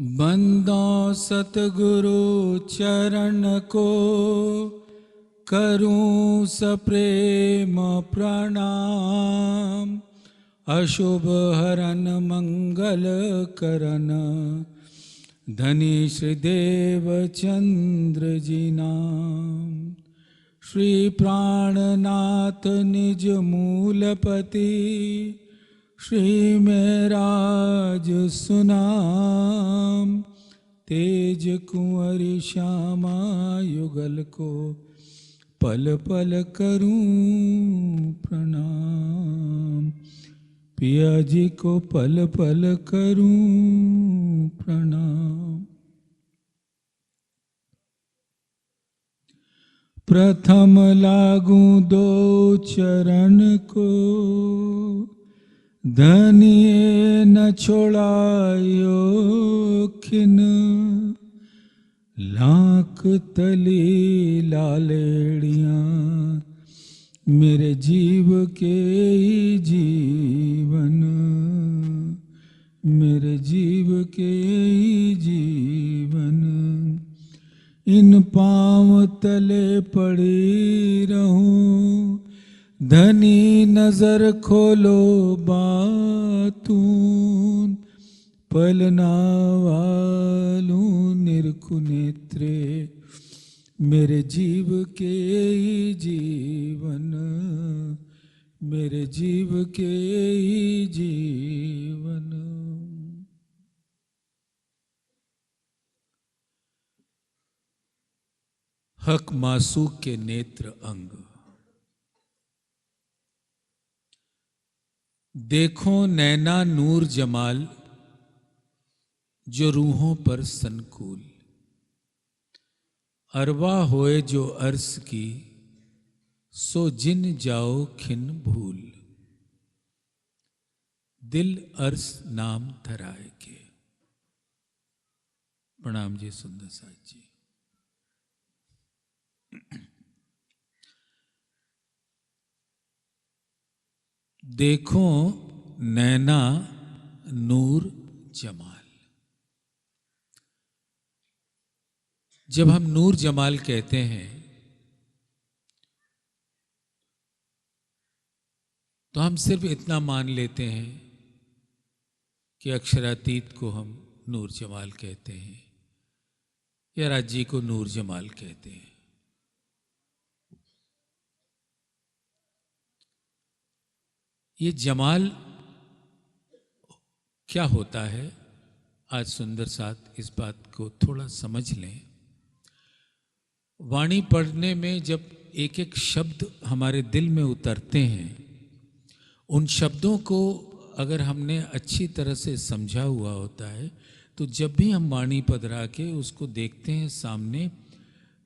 बंदो सतगुरु चरण को करूं सप्रेम प्रणाम। अशुभ हरन मंगल करन धनी श्रीदेव चंद्र जी नाम। श्री प्राणनाथ निज मूलपति श्री महराज सुनाम। तेज कुंवर श्यामा युगल को पल पल करूं प्रणाम। पिया जी को पल पल करूं प्रणाम। प्रथम लागू दो चरण को धनिये न छोड़ायो खिन। लाख तली लालेड़ियाँ मेरे जीव के ही जीवन, मेरे जीव के ही जीवन। इन पाँव तले पड़ी रहूं धनी नजर खोलो बातून। पलना वालूं निरखु नेत्रे मेरे जीव के ही जीवन, मेरे जीव के ही जीवन। हक मासूक के नेत्र अंग। देखो नैना नूर जमाल जो रूहों पर संकुल। अरवा होए जो अर्श की सो जिन जाओ खिन भूल। दिल अर्श नाम धराए के। प्रणाम जी सुंदर साथ जी। देखो नैना नूर जमाल। जब हम नूर जमाल कहते हैं तो हम सिर्फ इतना मान लेते हैं कि अक्षरातीत को हम नूर जमाल कहते हैं या राज्य को नूर जमाल कहते हैं। ये जमाल क्या होता है, आज सुंदर साथ इस बात को थोड़ा समझ लें। वाणी पढ़ने में जब एक एक शब्द हमारे दिल में उतरते हैं, उन शब्दों को अगर हमने अच्छी तरह से समझा हुआ होता है तो जब भी हम वाणी पधरा के उसको देखते हैं सामने,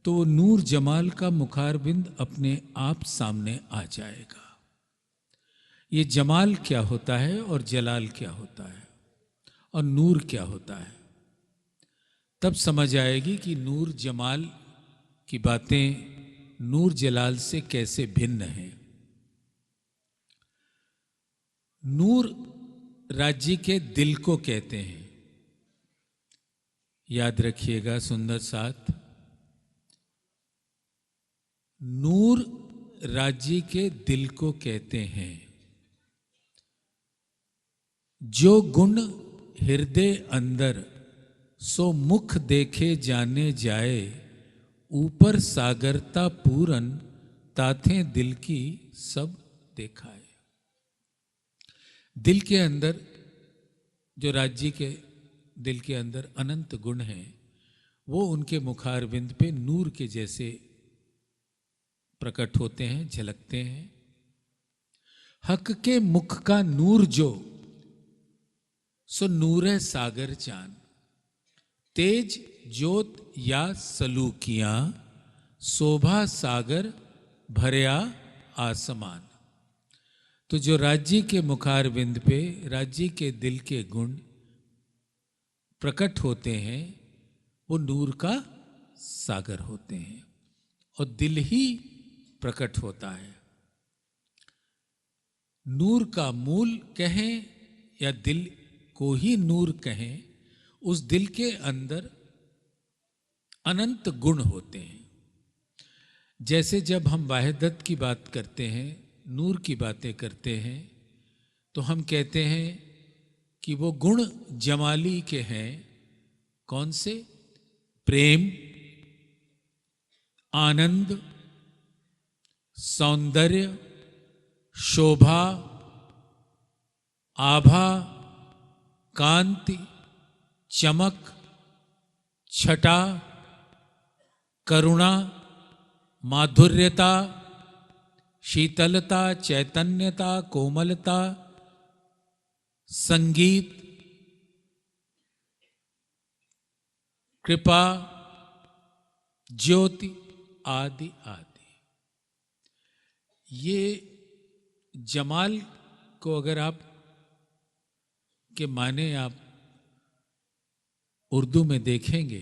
तो नूर जमाल का मुखारबिंद अपने आप सामने आ जाएगा। ये जमाल क्या होता है और जलाल क्या होता है और नूर क्या होता है, तब समझ आएगी कि नूर जमाल की बातें नूर जलाल से कैसे भिन्न हैं। नूर राज्य के दिल को कहते हैं। याद रखिएगा सुंदर साथ, नूर राज्य के दिल को कहते हैं। जो गुण हृदय अंदर सो मुख देखे जाने जाए। ऊपर सागरता पूरन ताथे दिल की सब देखाए। दिल के अंदर जो राज्य के दिल के अंदर अनंत गुण हैं, वो उनके मुखारविंद पे नूर के जैसे प्रकट होते हैं, झलकते हैं। हक के मुख का नूर जो सो नूर है सागर चान। तेज ज्योत या सलूकियां शोभा सागर भरया आसमान। तो जो राज्य के मुखारविंद पे राज्य के दिल के गुण प्रकट होते हैं, वो नूर का सागर होते हैं और दिल ही प्रकट होता है। नूर का मूल कहें या दिल को ही नूर कहें, उस दिल के अंदर अनंत गुण होते हैं। जैसे जब हम वाहिदत की बात करते हैं, नूर की बातें करते हैं, तो हम कहते हैं कि वो गुण जमाली के हैं। कौन से? प्रेम, आनंद, सौंदर्य, शोभा, आभा, कांति, चमक, छटा, करुणा, माधुर्यता, शीतलता, चैतन्यता, कोमलता, संगीत, कृपा, ज्योति आदि आदि। ये जमाल को अगर आप के माने आप उर्दू में देखेंगे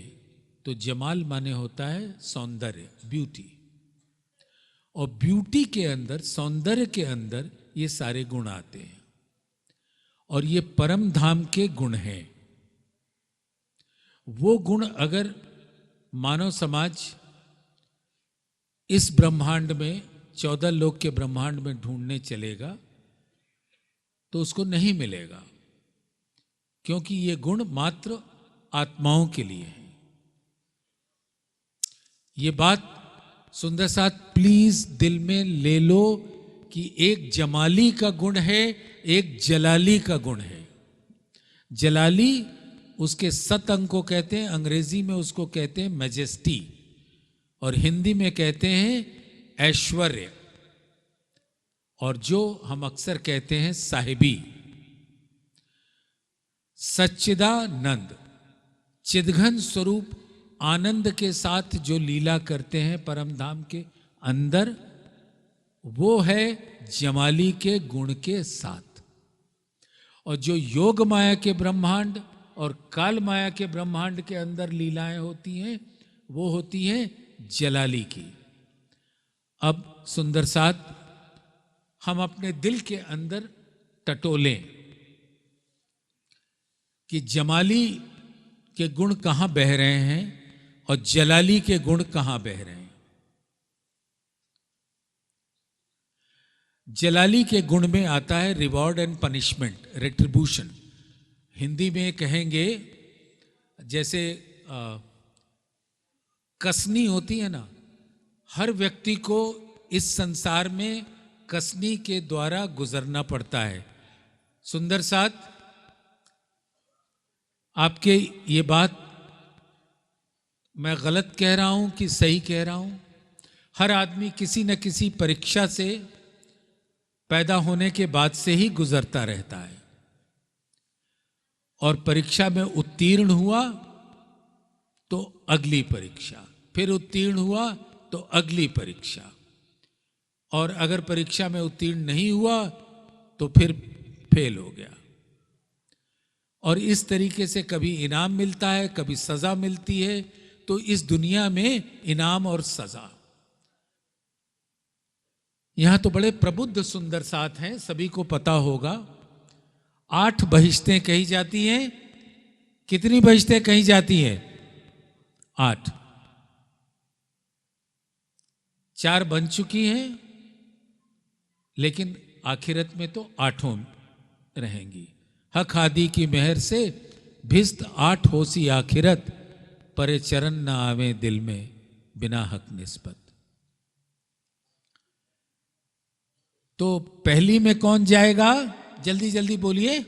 तो जमाल माने होता है सौंदर्य, ब्यूटी। और ब्यूटी के अंदर, सौंदर्य के अंदर ये सारे गुण आते हैं और ये परम धाम के गुण हैं। वो गुण अगर मानव समाज इस ब्रह्मांड में, 14 लोक के ब्रह्मांड में ढूंढने चलेगा तो उसको नहीं मिलेगा, क्योंकि ये गुण मात्र आत्माओं के लिए है। ये बात सुंदर साथ प्लीज दिल में ले लो कि एक जमाली का गुण है, एक जलाली का गुण है। जलाली उसके 7 अंग को कहते हैं, अंग्रेजी में उसको कहते हैं मैजेस्टी और हिंदी में कहते हैं ऐश्वर्य, और जो हम अक्सर कहते हैं साहिबी। सच्चिदानंद, चिदघन स्वरूप आनंद के साथ जो लीला करते हैं परम धाम के अंदर, वो है जमाली के गुण के साथ। और जो योग माया के ब्रह्मांड और काल माया के ब्रह्मांड के अंदर लीलाएं होती हैं, वो होती हैं जलाली की। अब सुंदर साथ हम अपने दिल के अंदर टटोलें कि जमाली के गुण कहां बह रहे हैं और जलाली के गुण कहां बह रहे हैं। जलाली के गुण में आता है रिवॉर्ड एंड पनिशमेंट, रेट्रिब्यूशन। हिंदी में कहेंगे जैसे कसनी होती है ना, हर व्यक्ति को इस संसार में कसनी के द्वारा गुजरना पड़ता है। सुंदर साथ, आपके ये बात मैं गलत कह रहा हूं कि सही कह रहा हूं? हर आदमी किसी न किसी परीक्षा से पैदा होने के बाद से ही गुजरता रहता है, और परीक्षा में उत्तीर्ण हुआ तो अगली परीक्षा, फिर उत्तीर्ण हुआ तो अगली परीक्षा, और अगर परीक्षा में उत्तीर्ण नहीं हुआ तो फिर फेल हो गया। और इस तरीके से कभी इनाम मिलता है, कभी सजा मिलती है। तो इस दुनिया में इनाम और सजा, यहां तो बड़े प्रबुद्ध सुंदर साथ हैं, सभी को पता होगा। 8 बहिश्तें कही जाती हैं। कितनी बहिश्तें कही जाती हैं? 8। 4 बन चुकी हैं, लेकिन आखिरत में तो 8 रहेंगी। हक आदि की मेहर से भिस्त 8 होसी आखिरत, परे चरण न आवे दिल में बिना हक निस्बत। तो पहली में कौन जाएगा? जल्दी जल्दी बोलिए।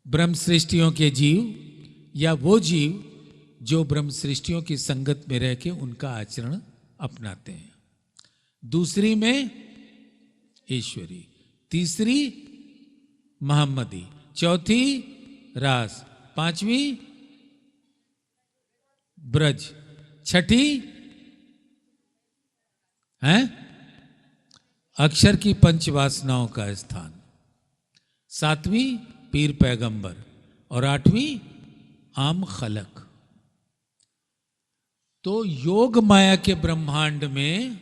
ब्रह्म सृष्टियों के जीव, या वो जीव जो ब्रह्म सृष्टियों की संगत में रह के उनका आचरण अपनाते हैं। दूसरी में ईश्वरी, तीसरी मोहम्मदी, चौथी रास, 5वीं ब्रज, 6ठी है अक्षर की 5 वासनाओं का स्थान, 7वीं पीर पैगंबर, और 8वीं आम खलक। तो योग माया के ब्रह्मांड में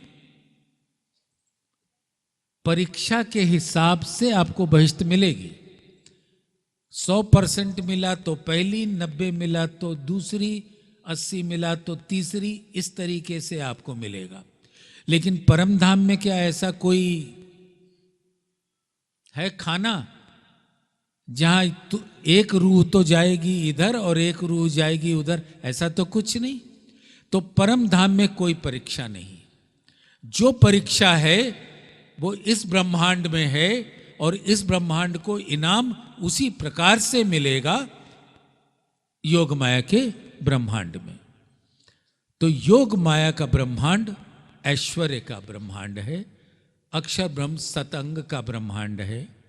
परीक्षा के हिसाब से आपको बहिश्त मिलेगी। 100% मिला तो पहली, 90 मिला तो दूसरी, 80 मिला तो तीसरी, इस तरीके से आपको मिलेगा। लेकिन परम धाम में क्या ऐसा कोई है खाना जहां एक रूह तो जाएगी इधर और एक रूह जाएगी उधर? ऐसा तो कुछ नहीं। तो परम धाम में कोई परीक्षा नहीं। जो परीक्षा है वो इस ब्रह्मांड में है, और इस ब्रह्मांड को इनाम उसी प्रकार से मिलेगा योग माया के ब्रह्मांड में। तो योग माया का ब्रह्मांड ऐश्वर्य का ब्रह्मांड है, अक्षर ब्रह्म सतंग का ब्रह्मांड है।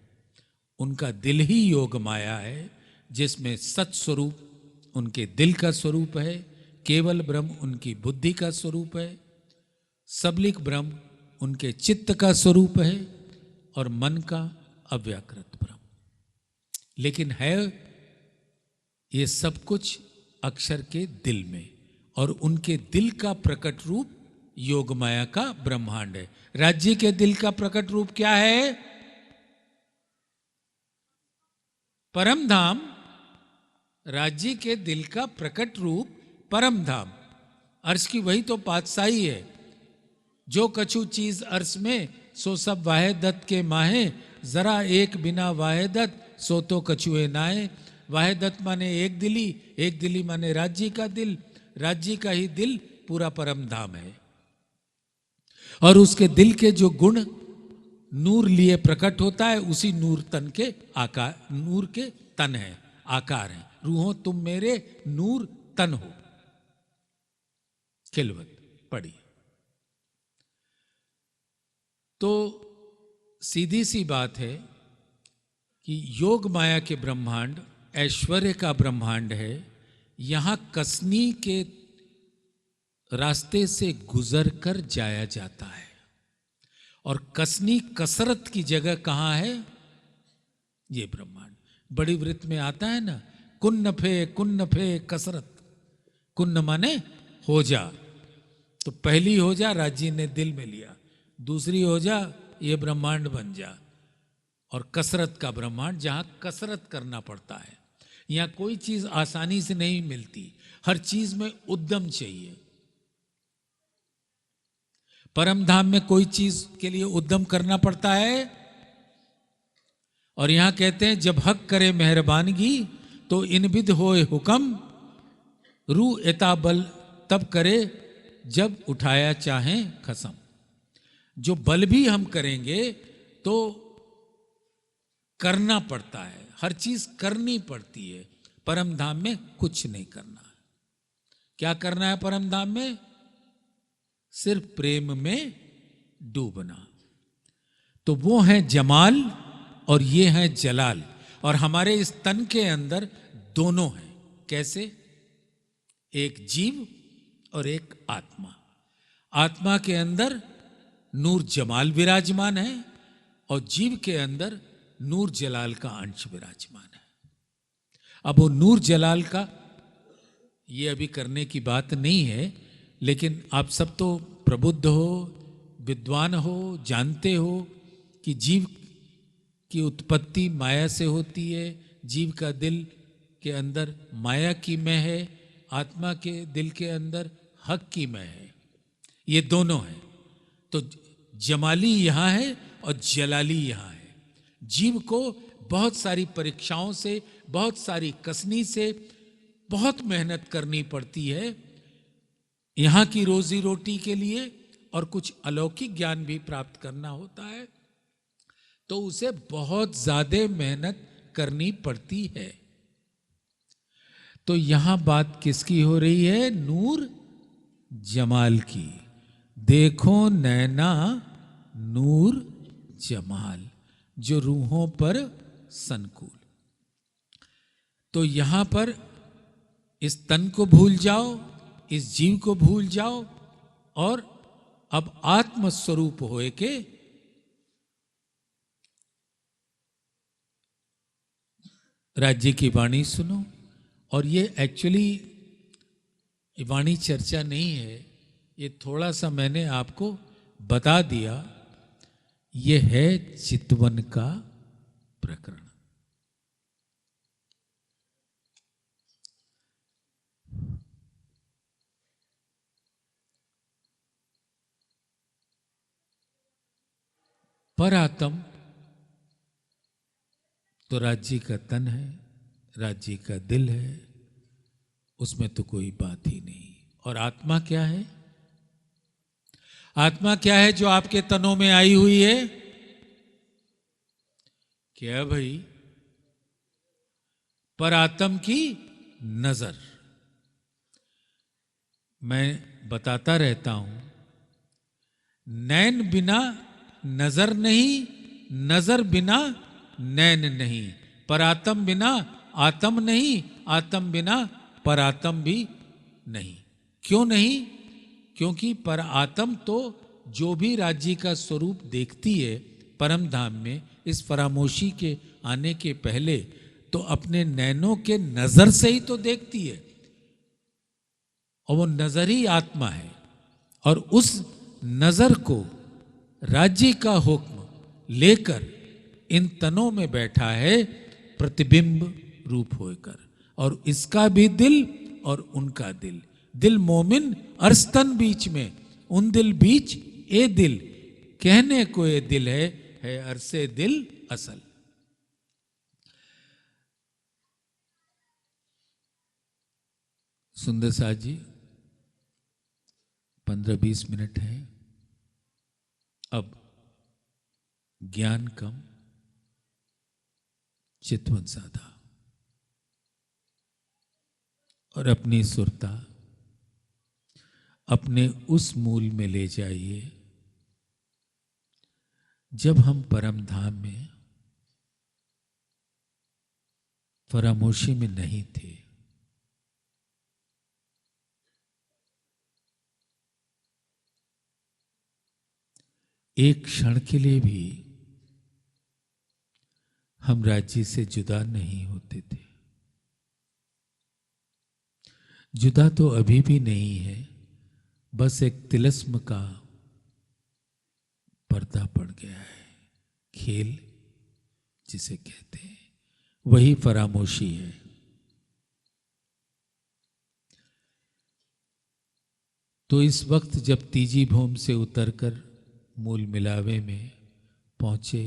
उनका दिल ही योग माया है, जिसमें सत स्वरूप उनके दिल का स्वरूप है, केवल ब्रह्म उनकी बुद्धि का स्वरूप है, सबलिक ब्रह्म उनके चित्त का स्वरूप है, और मन का अव्याकृत ब्रह्म। लेकिन है ये सब कुछ अक्षर के दिल में, और उनके दिल का प्रकट रूप योग माया का ब्रह्मांड है। राज्य के दिल का प्रकट रूप क्या है? परम धाम। राज्य के दिल का प्रकट रूप परम धाम। अर्श की वही तो पातशाही है। जो कछु चीज अर्श में, सो सब वाहे दत्त के माहे, जरा एक बिना वाहे दत्त सो तो कछुए नाहे। वाहे दत्त माने एक दिली, एक दिली माने राज्य का दिल, राज्य का ही दिल पूरा परम धाम है। और उसके दिल के जो गुण नूर लिए प्रकट होता है, उसी नूर तन के आकार, नूर के तन है, आकार है। रूहो तुम मेरे नूर तन हो। खिलवत पढ़ी। तो सीधी सी बात है कि योग माया के ब्रह्मांड ऐश्वर्य का ब्रह्मांड है। यहां कसनी के रास्ते से गुजर कर जाया जाता है। और कसनी कसरत की जगह कहां है? ये ब्रह्मांड। बड़ी वृत्त में आता है ना, कुन्न फे कसरत। कुन्न माने हो जा। तो पहली हो जा राज्य ने दिल में लिया, दूसरी हो जा ये ब्रह्मांड बन जा। और कसरत का ब्रह्मांड, जहां कसरत करना पड़ता है। यहां कोई चीज आसानी से नहीं मिलती, हर चीज में उद्यम चाहिए। परम धाम में कोई चीज के लिए उद्यम करना पड़ता है। और यहां कहते हैं जब हक करे मेहरबानगी, तो इन विध होए हुक्म, रू एता बल तब करे जब उठाया चाहे खसम। जो बल भी हम करेंगे तो करना पड़ता है, हर चीज करनी पड़ती है। परम धाम में कुछ नहीं करना है। क्या करना है परम धाम में? सिर्फ प्रेम में डूबना। तो वो है जमाल और ये है जलाल। और हमारे इस तन के अंदर दोनों हैं। कैसे? एक जीव और एक आत्मा। आत्मा के अंदर नूर जमाल विराजमान है, और जीव के अंदर नूर जलाल का अंश विराजमान है। अब वो नूर जलाल का ये अभी करने की बात नहीं है, लेकिन आप सब तो प्रबुद्ध हो, विद्वान हो, जानते हो कि जीव की उत्पत्ति माया से होती है। जीव का दिल के अंदर माया की मैं है, आत्मा के दिल के अंदर हक की मैं है। ये दोनों है। तो जमाली यहां है और जलाली यहां है। जीव को बहुत सारी परीक्षाओं से, बहुत सारी कसनी से, बहुत मेहनत करनी पड़ती है यहां की रोजी रोटी के लिए, और कुछ अलौकिक ज्ञान भी प्राप्त करना होता है, तो उसे बहुत ज्यादा मेहनत करनी पड़ती है। तो यहां बात किसकी हो रही है? नूर जमाल की। देखो नैना नूर जमाल, जो रूहों पर संकुल। तो यहां पर इस तन को भूल जाओ, इस जीव को भूल जाओ, और अब आत्म स्वरूप होए के राज्य की वाणी सुनो। और ये एक्चुअली वाणी चर्चा नहीं है, ये थोड़ा सा मैंने आपको बता दिया। ये है चितवन का प्रकरण। पर आत्म तो राज्य का तन है, राज्य का दिल है, उसमें तो कोई बात ही नहीं। और आत्मा क्या है? आत्मा क्या है जो आपके तनों में आई हुई है? क्या भाई? पर आत्म की नजर। मैं बताता रहता हूं, नैन बिना नजर नहीं, नजर बिना नैन नहीं, पर आत्म बिना आत्म नहीं, आत्म बिना पर आत्म भी नहीं। क्यों नहीं? क्योंकि पर आत्म तो जो भी राज्य का स्वरूप देखती है परम धाम में, इस फरामोशी के आने के पहले तो अपने नैनों के नजर से ही तो देखती है, और वो नजर ही आत्मा है। और उस नजर को राज्य का हुक्म लेकर इन तनों में बैठा है प्रतिबिंब रूप होकर। और इसका भी दिल और उनका दिल, दिल मोमिन अरस्तन बीच में, उन दिल बीच ए दिल, कहने को ये दिल है अरसे दिल असल। सुंदर साज जी, 15-20 मिनट है। अब ज्ञान कम, चितवन साधा, और अपनी सुरता अपने उस मूल में ले जाइए जब हम परम धाम में फरामोशी में नहीं थे। एक क्षण के लिए भी हम राज्य से जुदा नहीं होते थे। जुदा तो अभी भी नहीं है, बस एक तिलस्म का पर्दा पड़ गया है। खेल जिसे कहते हैं वही फरामोशी है। तो इस वक्त जब तीजी भूम से उतरकर मूल मिलावे में पहुंचे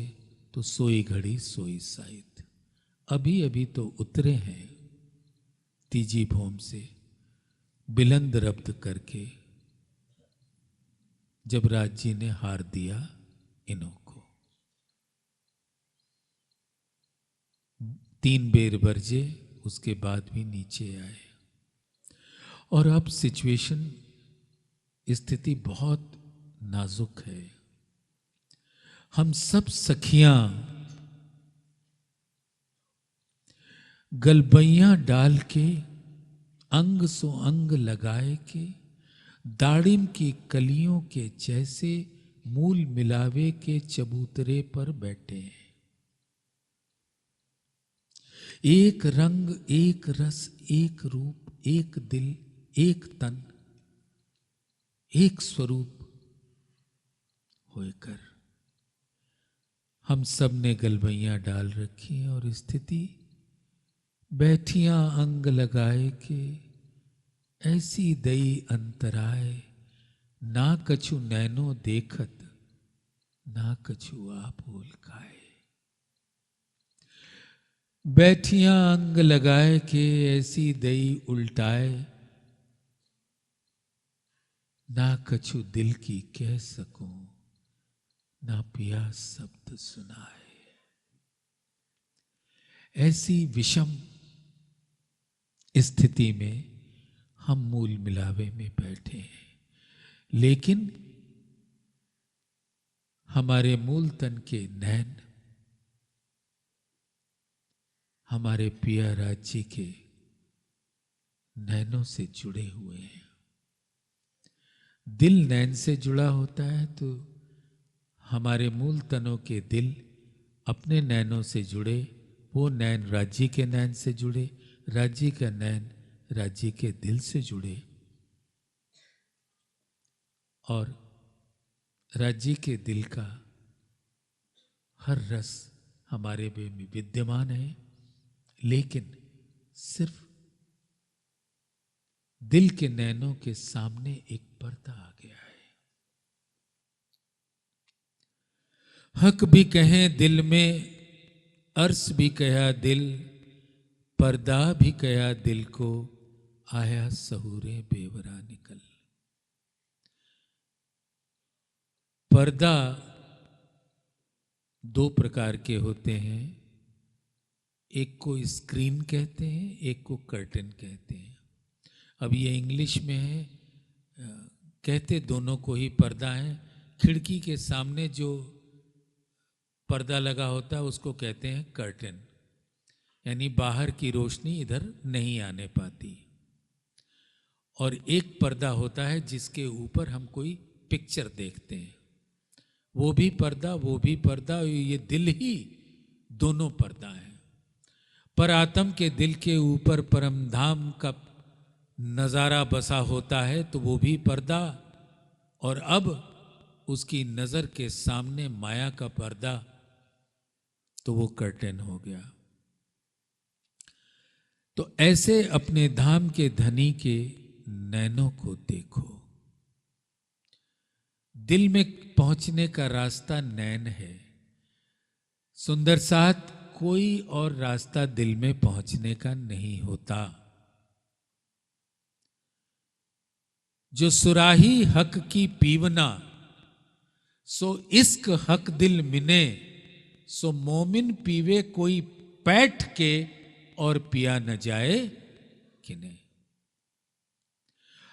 तो सोई घड़ी सोई साइत। अभी अभी तो उतरे हैं तीजी भूम से, बिलंद रब्द करके, जब राज्य ने हार दिया इन्हों को। 3 बेर बरजे, उसके बाद भी नीचे आए। और अब सिचुएशन, स्थिति बहुत नाजुक है। हम सब सखियां गलबैयां डाल के, अंग सो अंग लगाए के, दाड़िम की कलियों के जैसे मूल मिलावे के चबूतरे पर बैठे हैं। एक रंग, एक रस, एक रूप, एक दिल, एक तन, एक स्वरूप होकर हम सब ने गलबैयां डाल रखी हैं। और स्थिति बैठियां अंग लगाए के, ऐसी दई अंतराय, ना कछु नैनो देखत, ना कछु आप भूल खाए। बैठियां अंग लगाए के, ऐसी दई उल्टाए, ना कछु दिल की कह सकूं, ना पिया शब्द सुनाए। ऐसी विषम स्थिति में हम मूल मिलावे में बैठे हैं, लेकिन हमारे मूल तन के नैन हमारे पिया राज्य के नैनों से जुड़े हुए हैं। दिल नैन से जुड़ा होता है तो हमारे मूल तनों के दिल अपने नैनों से जुड़े, वो नैन राज्य के नैन से जुड़े, राज्य का नैन राज्य के दिल से जुड़े। और राज्य के दिल का हर रस हमारे में विद्यमान है, लेकिन सिर्फ दिल के नैनों के सामने एक पर्दा आ गया है। हक भी कहें दिल में, अर्स भी कहा दिल, पर्दा भी कहा दिल को, आया सहूरे बेवरा निकल। पर्दा दो प्रकार के होते हैं, एक को स्क्रीन कहते हैं, एक को कर्टन कहते हैं। अब ये इंग्लिश में है, कहते दोनों को ही पर्दा है। खिड़की के सामने जो पर्दा लगा होता है उसको कहते हैं कर्टन, यानी बाहर की रोशनी इधर नहीं आने पाती। और एक पर्दा होता है जिसके ऊपर हम कोई पिक्चर देखते हैं, वो भी पर्दा, वो भी पर्दा, ये दिल ही दोनों पर्दा है। पर आत्म के दिल के ऊपर परम धाम का नजारा बसा होता है तो वो भी पर्दा, और अब उसकी नजर के सामने माया का पर्दा, तो वो कर्टन हो गया। तो ऐसे अपने धाम के धनी के नैनों को देखो। दिल में पहुंचने का रास्ता नैन है। सुंदर साथ, कोई और रास्ता दिल में पहुंचने का नहीं होता। जो सुराही हक की पीवना, सो इश्क हक दिल मिने, सो मोमिन पीवे कोई पैठ के, और पिया न जाए किने।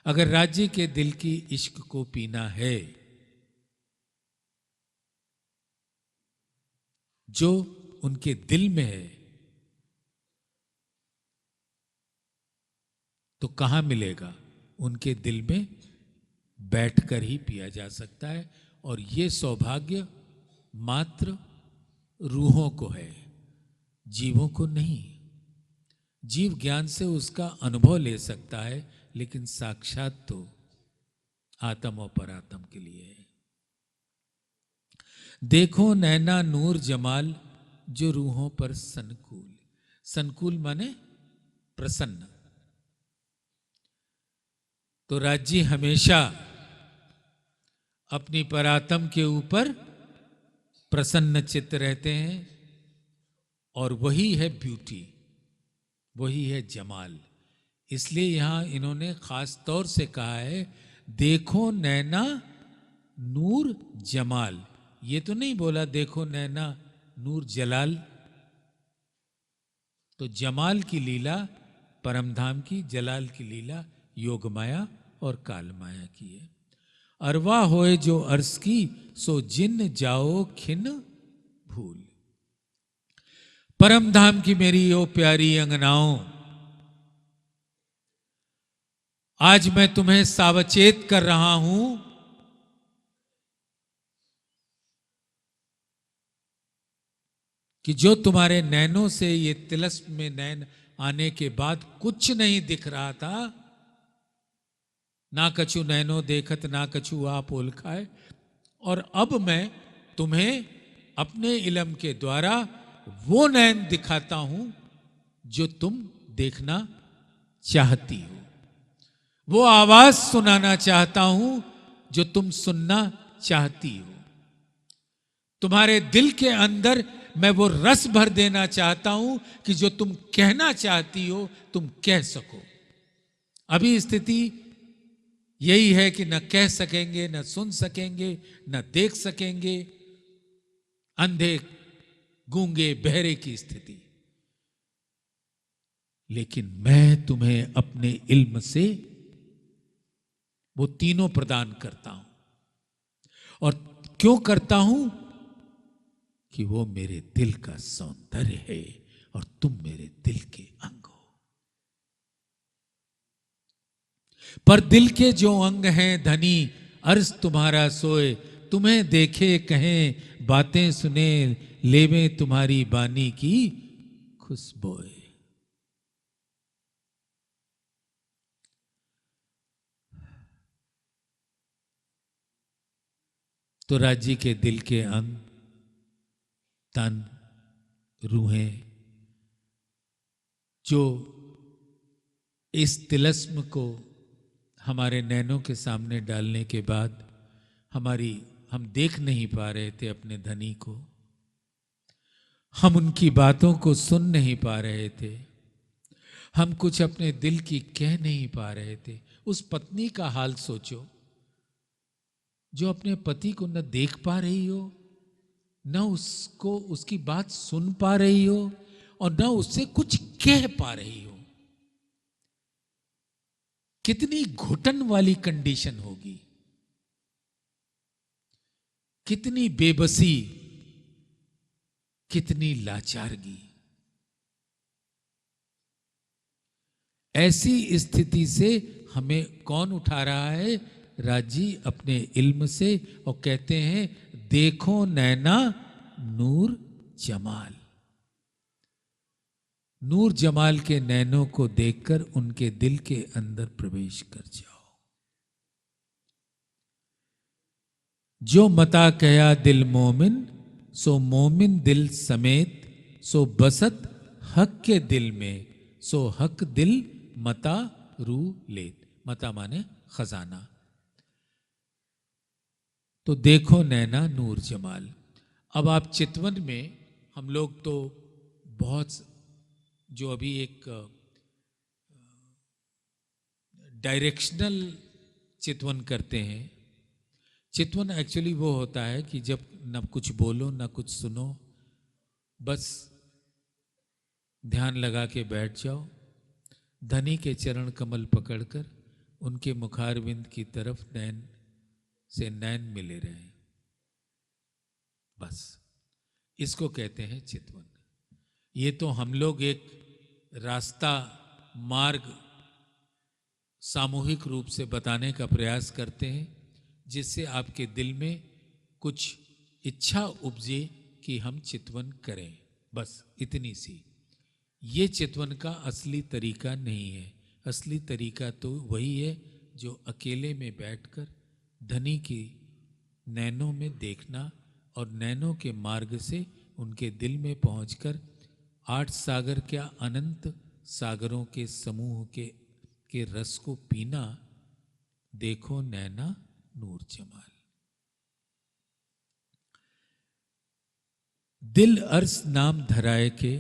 अगर राज्य के दिल की इश्क को पीना है, जो उनके दिल में है, तो कहां मिलेगा? उनके दिल में बैठकर ही पिया जा सकता है। और ये सौभाग्य मात्र रूहों को है, जीवों को नहीं। जीव ज्ञान से उसका अनुभव ले सकता है, लेकिन साक्षात तो आत्म और परात्म के लिए है। देखो नैना नूर जमाल, जो रूहों पर सनकूल। सनकूल माने प्रसन्न। तो राज्य हमेशा अपनी परात्म के ऊपर प्रसन्न चित्त रहते हैं, और वही है ब्यूटी, वही है जमाल। इसलिए यहां इन्होंने खास तौर से कहा है, देखो नैना नूर जमाल। ये तो नहीं बोला देखो नैना नूर जलाल। तो जमाल की लीला परमधाम की, जलाल की लीला योग माया और काल माया की है। अरवा होए जो अर्स की, सो जिन जाओ खिन भूल। परमधाम की मेरी ओ प्यारी अंगनाओं, आज मैं तुम्हें सावचेत कर रहा हूं कि जो तुम्हारे नैनों से, ये तिलस्म में नैन आने के बाद कुछ नहीं दिख रहा था, ना कछु नैनो देखत ना कछु आप ओल खाए, और अब मैं तुम्हें अपने इलम के द्वारा वो नैन दिखाता हूं जो तुम देखना चाहती हो, वो आवाज सुनाना चाहता हूं जो तुम सुनना चाहती हो। तुम्हारे दिल के अंदर मैं वो रस भर देना चाहता हूं कि जो तुम कहना चाहती हो तुम कह सको। अभी स्थिति यही है कि न कह सकेंगे, न सुन सकेंगे, न देख सकेंगे, अंधे गूंगे बहरे की स्थिति। लेकिन मैं तुम्हें अपने इल्म से वो तीनों प्रदान करता हूं। और क्यों करता हूं? कि वो मेरे दिल का सौंदर्य है और तुम मेरे दिल के अंग हो। पर दिल के जो अंग हैं धनी, अर्ज तुम्हारा सोए, तुम्हें देखे कहें बातें सुने, लेवे तुम्हारी बानी की खुशबोए। तो राज्य के दिल के अंग, तन, रूहें, जो इस तिलस्म को हमारे नैनों के सामने डालने के बाद हमारी हम देख नहीं पा रहे थे अपने धनी को, हम उनकी बातों को सुन नहीं पा रहे थे, हम कुछ अपने दिल की कह नहीं पा रहे थे। उस पत्नी का हाल सोचो जो अपने पति को न देख पा रही हो, न उसको उसकी बात सुन पा रही हो और न उससे कुछ कह पा रही हो। कितनी घुटन वाली कंडीशन होगी, कितनी बेबसी, कितनी लाचारगी। ऐसी स्थिति से हमें कौन उठा रहा है? राजी अपने इल्म से, और कहते हैं देखो नैना नूर जमाल। नूर जमाल के नैनों को देखकर उनके दिल के अंदर प्रवेश कर जाओ। जो मता कया दिल मोमिन, सो मोमिन दिल समेत, सो बसत हक के दिल में, सो हक दिल मता रू लेत। मता माने खजाना। तो देखो नैना नूर जमाल। अब आप चितवन में, हम लोग तो बहुत, जो अभी एक डायरेक्शनल चितवन करते हैं। चितवन एक्चुअली वो होता है कि जब न कुछ बोलो न कुछ सुनो, बस ध्यान लगा के बैठ जाओ, धनी के चरण कमल पकड़कर उनके मुखारविंद की तरफ नैन से नैन मिले रहे, बस इसको कहते हैं चितवन। ये तो हम लोग एक रास्ता, मार्ग सामूहिक रूप से बताने का प्रयास करते हैं, जिससे आपके दिल में कुछ इच्छा उपजे कि हम चितवन करें, बस इतनी सी। ये चितवन का असली तरीका नहीं है। असली तरीका तो वही है जो अकेले में बैठकर धनी की नैनों में देखना और नैनों के मार्ग से उनके दिल में पहुंचकर 8 सागर क्या अनंत सागरों के समूह के रस को पीना। देखो नैना नूर जमाल। दिल अर्स नाम धराए के,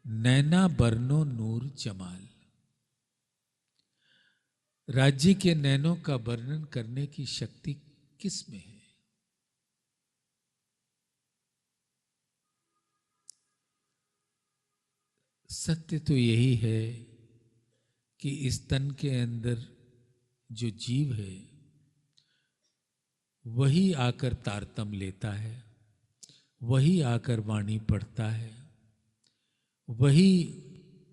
नैना बरनो नूर जमाल। राज्य के नैनों का वर्णन करने की शक्ति किस में है? सत्य तो यही है कि इस तन के अंदर जो जीव है वही आकर तारतम लेता है, वही आकर वाणी पढ़ता है, वही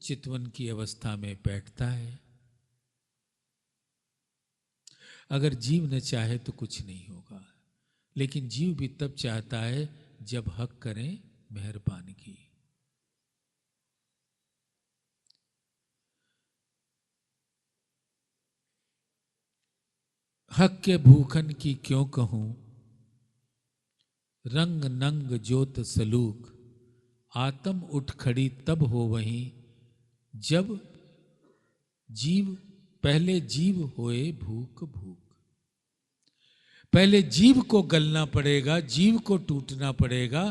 चितवन की अवस्था में बैठता है। अगर जीव न चाहे तो कुछ नहीं होगा, लेकिन जीव भी तब चाहता है जब हक करें मेहरबानगी। हक के भूखन की क्यों कहूं, रंग नंग जोत सलूक। आत्म उठ खड़ी तब हो वहीं, जब जीव पहले जीव होए भूख भूख। पहले जीव को गलना पड़ेगा, जीव को टूटना पड़ेगा,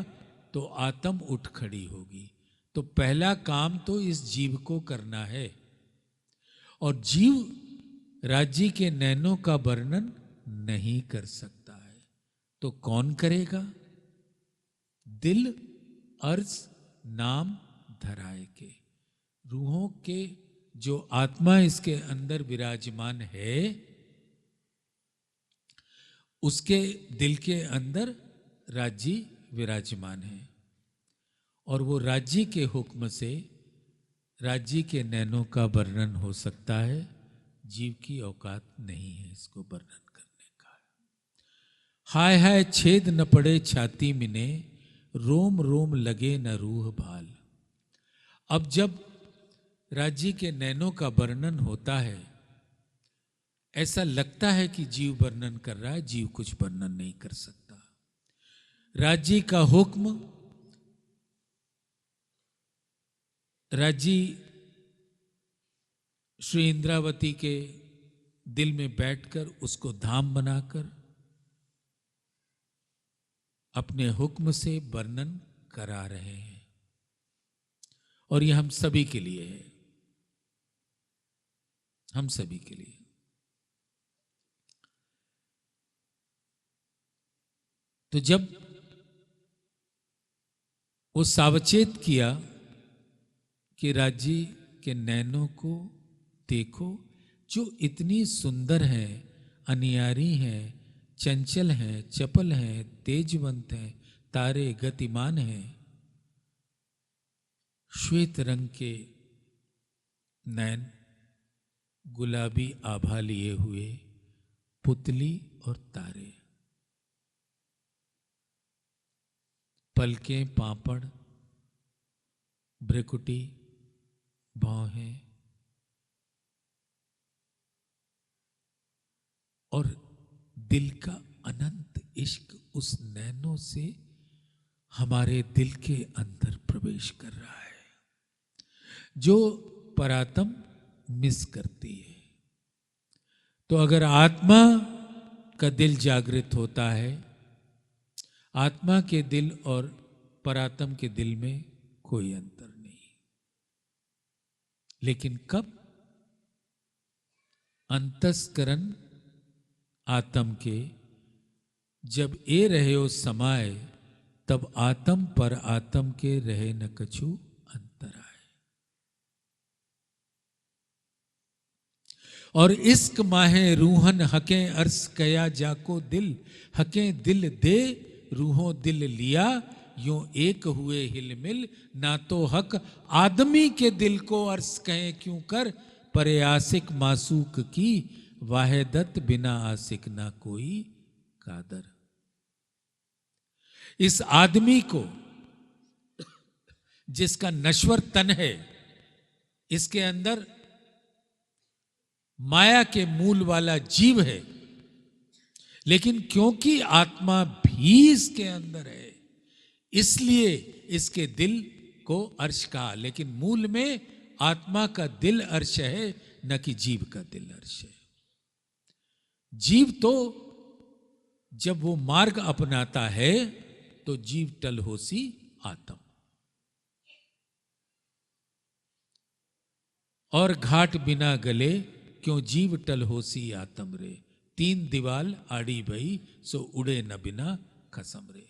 तो आत्म उठ खड़ी होगी। तो पहला काम तो इस जीव को करना है। और जीव राज्य के नैनों का वर्णन नहीं कर सकता है, तो कौन करेगा? दिल अर्ज नाम धराए के, रूहों के जो आत्मा इसके अंदर विराजमान है, उसके दिल के अंदर राज्य विराजमान है। और वो राज्य के हुक्म से राज्य के नैनों का वर्णन हो सकता है। जीव की औकात नहीं है इसको वर्णन करने का। हाय हाय छेद न पड़े छाती मिने, रोम रोम लगे न रूह भाल। अब जब राज्य के नैनों का वर्णन होता है, ऐसा लगता है कि जीव वर्णन कर रहा है, जीव कुछ वर्णन नहीं कर सकता। राज्य का हुक्म, राज्य श्री इंद्रावती के दिल में बैठकर उसको धाम बनाकर अपने हुक्म से वर्णन करा रहे हैं, और ये हम सभी के लिए है, हम सभी के लिए। तो जब वो सावचेत किया कि राज्य के नैनों को देखो, जो इतनी सुंदर है, अनियारी है, चंचल है, चपल है, तेजवंत है, तारे गतिमान हैं, श्वेत रंग के नैन, गुलाबी आभा लिए हुए, पुतली और तारे, पलकें, पापड़, भ्रिकुटी, भौहें, और दिल का अनंत इश्क उस नैनों से हमारे दिल के अंदर प्रवेश कर रहा है, जो परातम मिस करती है। तो अगर आत्मा का दिल जागृत होता है, आत्मा के दिल और परातम के दिल में कोई अंतर नहीं। लेकिन कब अंतस्करण आत्म के जब ए रहे हो समाए, तब आत्म पर आत्म के रहे न कछु अंतर आए। और इश्क माहे रूहन हकें अर्स कया जाको दिल, हकें दिल दे रूहों दिल लिया, यूं एक हुए हिलमिल, ना तो हक आदमी के दिल को अर्स कहें क्यों कर, परे आशिक मासूक की वाहिदत बिना आशिक ना कोई कादर। इस आदमी को, जिसका नश्वर तन है, इसके अंदर माया के मूल वाला जीव है, लेकिन क्योंकि आत्मा भी इसके अंदर है, इसलिए इसके दिल को अर्श कहा। लेकिन मूल में आत्मा का दिल अर्श है, न कि जीव का दिल अर्श है। जीव तो जब वो मार्ग अपनाता है तो जीव टल होसी आत्म, और घाट बिना गले क्यों जीव टल होसी आत्म रे, तीन दीवाल आड़ी भई सो उड़े न बिना खसम रे।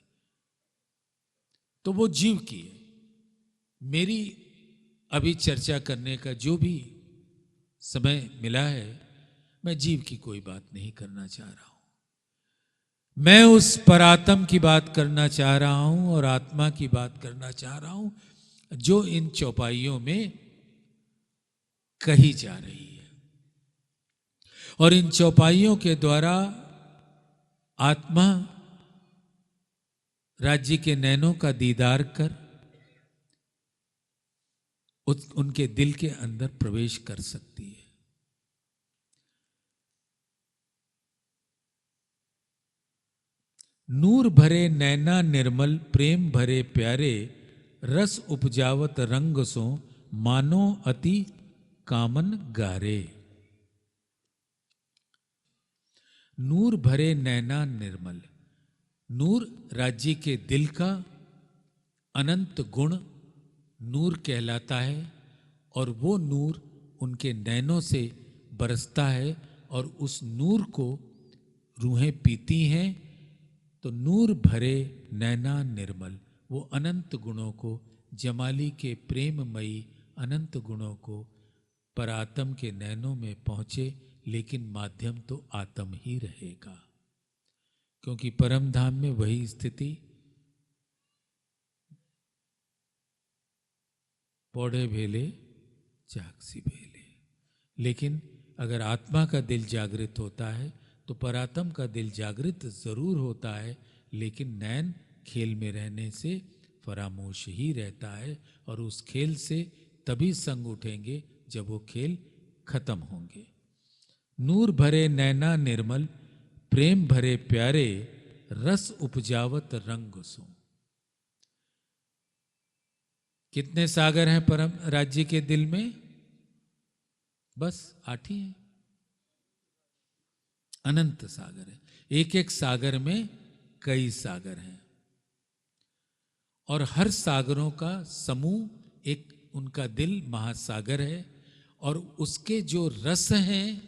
तो वो जीव की है। मेरी अभी चर्चा करने का जो भी समय मिला है, मैं जीव की कोई बात नहीं करना चाह रहा हूं। मैं उस परात्म की बात करना चाह रहा हूं और आत्मा की बात करना चाह रहा हूं, जो इन चौपाइयों में कही जा रही है। और इन चौपाइयों के द्वारा आत्मा राज्य के नैनों का दीदार कर उनके दिल के अंदर प्रवेश कर सकती है। नूर भरे नैना निर्मल, प्रेम भरे प्यारे, रस उपजावत रंग सो मानो अति कामन गारे। नूर भरे नैना निर्मल, नूर राज्य के दिल का अनंत गुण नूर कहलाता है, और वो नूर उनके नैनों से बरसता है, और उस नूर को रूहें पीती हैं। तो नूर भरे नैना निर्मल, वो अनंत गुणों को, जमाली के प्रेममयी अनंत गुणों को परात्म के नैनों में पहुंचे, लेकिन माध्यम तो आत्म ही रहेगा, क्योंकि परम धाम में वही स्थिति पौड़े भेले चाकसी भेले। लेकिन अगर आत्मा का दिल जागृत होता है तो परात्म का दिल जागृत जरूर होता है, लेकिन नैन खेल में रहने से फरामोश ही रहता है, और उस खेल से तभी संग उठेंगे जब वो खेल खत्म होंगे। नूर भरे नैना निर्मल, प्रेम भरे प्यारे, रस उपजावत रंग सो। कितने सागर हैं परम राज्य के दिल में? बस 8 ही हैं। अनंत सागर है, एक एक सागर में कई सागर हैं। और हर सागरों का समूह एक उनका दिल महासागर है, और उसके जो रस हैं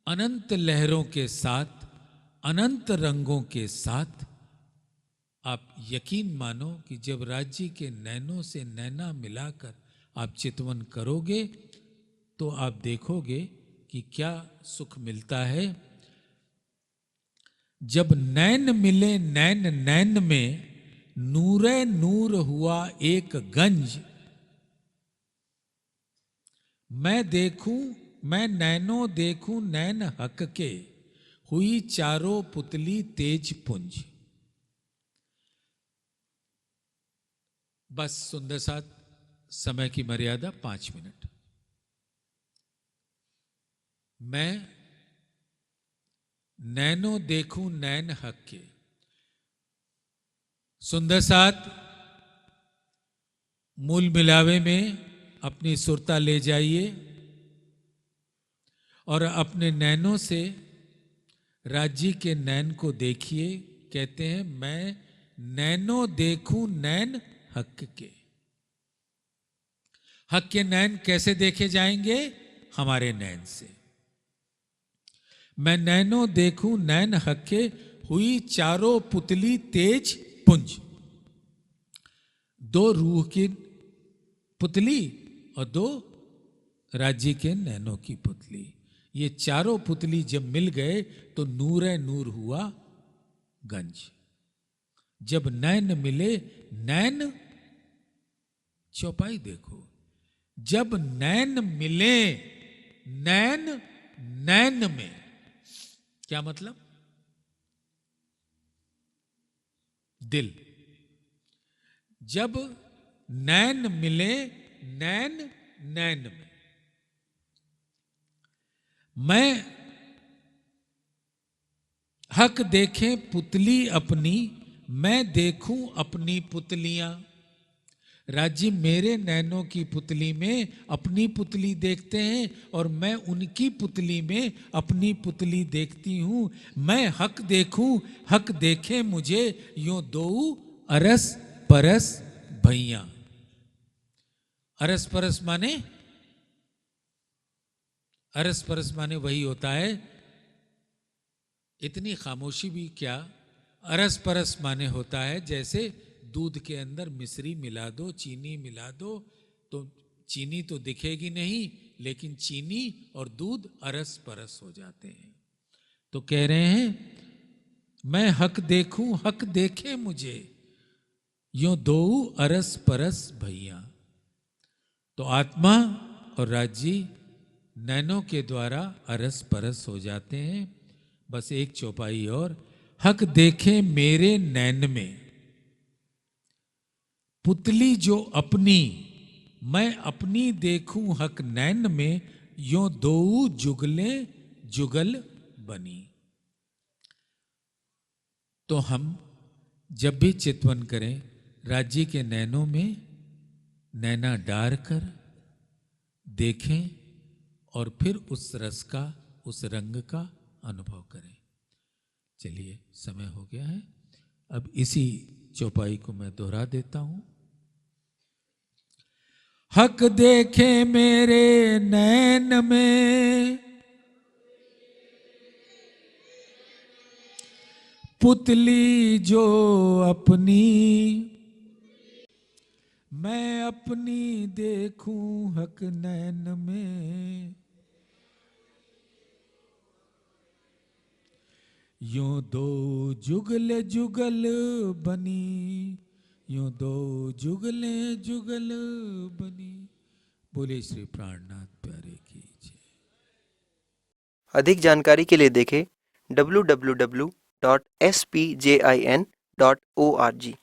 अनंत लहरों के साथ, अनंत रंगों के साथ। आप यकीन मानो कि जब राज्य के नैनों से नैना मिलाकर आप चितवन करोगे तो आप देखोगे कि क्या सुख मिलता है। जब नैन मिले नैन नैन में, नूरे नूर हुआ एक गंज। मैं नैनो देखूं नैन हक के, हुई चारों पुतली तेज पुंज। बस सुंदर साथ, समय की मर्यादा 5 मिनट। मैं नैनो देखूं नैन हक के। सुंदर साथ मूल मिलावे में अपनी सुरता ले जाइए और अपने नैनों से राज्य के नैन को देखिए। कहते हैं मैं नैनो देखूं नैन हक के। हक के नैन कैसे देखे जाएंगे? हमारे नैन से। मैं नैनो देखूं नैन हक के, हुई चारों पुतली तेज पुंज। 2 रूह की पुतली और 2 राज्य के नैनों की पुतली, ये चारों पुतली जब मिल गए तो नूरे नूर हुआ गंज। जब नैन मिले, नैन चौपाई देखो, जब नैन मिले नैन नैन में, क्या मतलब? दिल। जब नैन मिले नैन नैन में। मैं हक देखे पुतली अपनी, मैं देखूं अपनी पुतलियां। राज्य मेरे नैनों की पुतली में अपनी पुतली देखते हैं और मैं उनकी पुतली में अपनी पुतली देखती हूं। मैं हक देखूं, हक देखे मुझे, यूं दो अरस परस भैया। अरस परस माने? अरस परस माने वही होता है, इतनी खामोशी भी क्या। अरस परस माने होता है जैसे दूध के अंदर मिश्री मिला दो, चीनी मिला दो, तो चीनी तो दिखेगी नहीं, लेकिन चीनी और दूध अरस परस हो जाते हैं। तो कह रहे हैं मैं हक देखूं, हक देखे मुझे, यूं दो अरस परस भैया। तो आत्मा और राज्य नैनों के द्वारा अरस परस हो जाते हैं। बस एक चौपाई और। हक देखे मेरे नैन में, पुतली जो अपनी, मैं अपनी देखूं हक नैन में, यों दो जुगले जुगल बनी। तो हम जब भी चितवन करें, राज्य के नैनों में नैना डार कर देखें और फिर उस रस का, उस रंग का अनुभव करें। चलिए समय हो गया है, अब इसी चौपाई को मैं दोहरा देता हूं। हक देखे मेरे नैन में, पुतली जो अपनी, मैं अपनी देखूं हक नैन में, यूं दो जुगल जुगल बनी, यूं दो जुगले जुगल बनी। बोले श्री प्राणनाथ प्यारे की जय। अधिक जानकारी के लिए देखें www.spjin.org।